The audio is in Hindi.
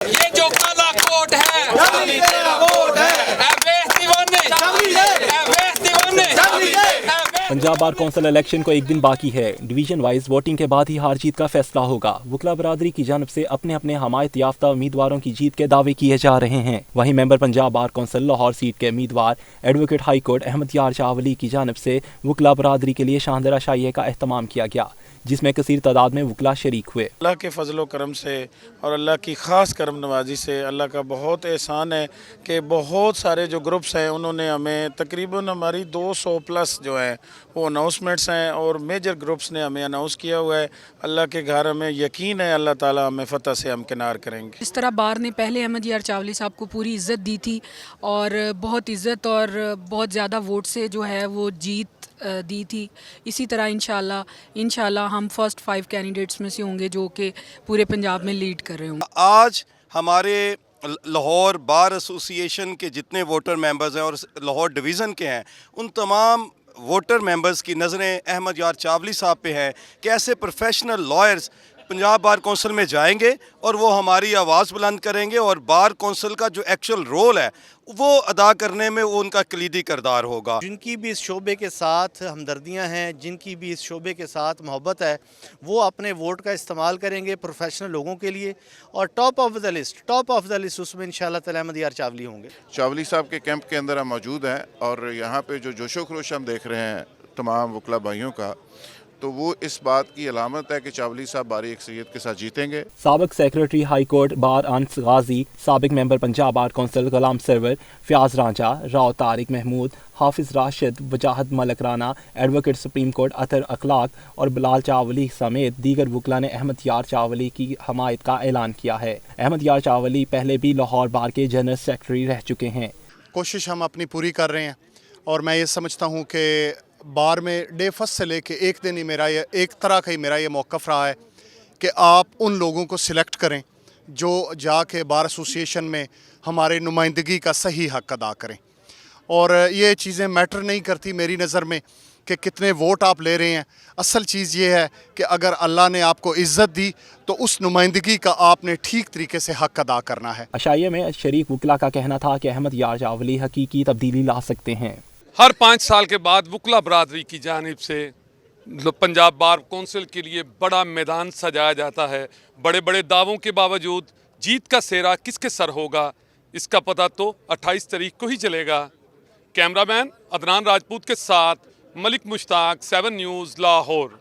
ये जो काला कोट है ऐ वेस दीवाने ऐ वेस दीवाने पंजाब बार कौंसिल इलेक्शन को एक दिन बाकी है। डिवीजन वाइज वोटिंग के बाद ही हार जीत का फैसला होगा। वकला बरादरी की जानब से अपने अपने हमायत याफ्ता उम्मीदवारों की जीत के दावे किए जा रहे हैं। वहीं member Punjab bar council Lahore seat के उम्मीदवार एडवोकेट हाई कोर्ट अहमद यार चावली की जानब से वकला बरादरी के लिए शानदार अशाइये का एहतमाम किया गया, जिसमें कसीर तादाद में वकला शरीक हुए। अल्लाह के फजल करम से और अल्लाह की ख़ास करम नवाजी से अल्लाह का बहुत एहसान है कि बहुत सारे जो ग्रुप्स हैं उन्होंने हमें तकरीबन हमारी 200 प्लस जो हैं वो अनाउंसमेंट्स हैं और मेजर ग्रुप्स ने हमें अनाउंस किया हुआ है। अल्लाह के घर हमें यकीन है अल्लाह ताला हमें फ़तह से हमकिनार करेंगे। इस तरह बार ने पहले अहमद यार चावली साहब को पूरी इज़्ज़त दी थी और बहुत इज़्ज़त और बहुत ज़्यादा वोट से जो है वो जीत दी थी। इसी तरह इंशाल्लाह हम फर्स्ट 5 कैंडिडेट्स में से होंगे जो कि पूरे पंजाब में लीड कर रहे होंगे। आज हमारे लाहौर बार एसोसिएशन के जितने वोटर मेंबर्स हैं और लाहौर डिवीज़न के हैं उन तमाम वोटर मेंबर्स की नज़रें अहमद यार चावली साहब पे हैं कि ऐसे professional lawyers Punjab bar council में जाएंगे और वो हमारी आवाज़ बुलंद करेंगे और बार कौंसिल का जो एक्चुअल रोल है वो अदा करने में वो उनका कलीदी किरदार होगा। जिनकी भी इस शोबे के साथ हमदर्दियां हैं, जिनकी भी इस शोबे के साथ मोहब्बत है, वो अपने वोट का इस्तेमाल करेंगे प्रोफेशनल लोगों के लिए और टॉप ऑफ द लिस्ट उसमें इंशाल्लाह ताला अहमद यार चावली होंगे। चावली साहब के कैंप के अंदर हम मौजूद हैं और यहाँ पे जो जोशो खरोश हम देख रहे हैं तमाम वकला भाइयों का, तो वो इस बात की अलामत है कि चावली साहब बारी अक्सरियत के साथ जीतेंगे। साबिक secretary high court bar Anas Ghazi, साबिक member Punjab bar council Ghulam Sarwar, Fayyaz Ranjha, Rao Tariq Mahmood, Hafiz Rashid, Wajahat Malik Rana, advocate supreme court Athar Akhlaq और बिलाल चावली समेत दीगर वकला ने अहमद यार चावली की हमायत का ऐलान किया है। अहमद यार चावली पहले भी लाहौर बार के जनरल सेक्रेटरी रह चुके हैं। कोशिश हम अपनी पूरी कर रहे हैं और मैं ये समझता हूँ कि बार में डे फर्स्ट से लेके एक दिन ही मेरा ये एक तरह का ही मेरा ये मौक़िफ़ रहा है कि आप उन लोगों को सिलेक्ट करें जो जाके बार एसोसिएशन में हमारे नुमाइंदगी का सही हक़ अदा करें। और ये चीज़ें मैटर नहीं करती मेरी नज़र में कि कितने वोट आप ले रहे हैं। असल चीज़ ये है कि अगर अल्लाह ने आपको इज़्ज़त दी तो उस नुमाइंदगी का आपने ठीक तरीके से हक़ अदा करना है। अशाइये में शरीक वकला का कहना था कि अहमद यार चावली हकीकी तब्दीली ला सकते हैं। हर 5 साल के बाद वकला बरादरी की जानिब से पंजाब बार कौंसिल के लिए बड़ा मैदान सजाया जाता है। बड़े बड़े दावों के बावजूद जीत का सेहरा किसके सर होगा इसका पता तो 28 तारीख को ही चलेगा। कैमरामैन अदनान राजपूत के साथ मलिक मुश्ताक, 7 न्यूज़, लाहौर।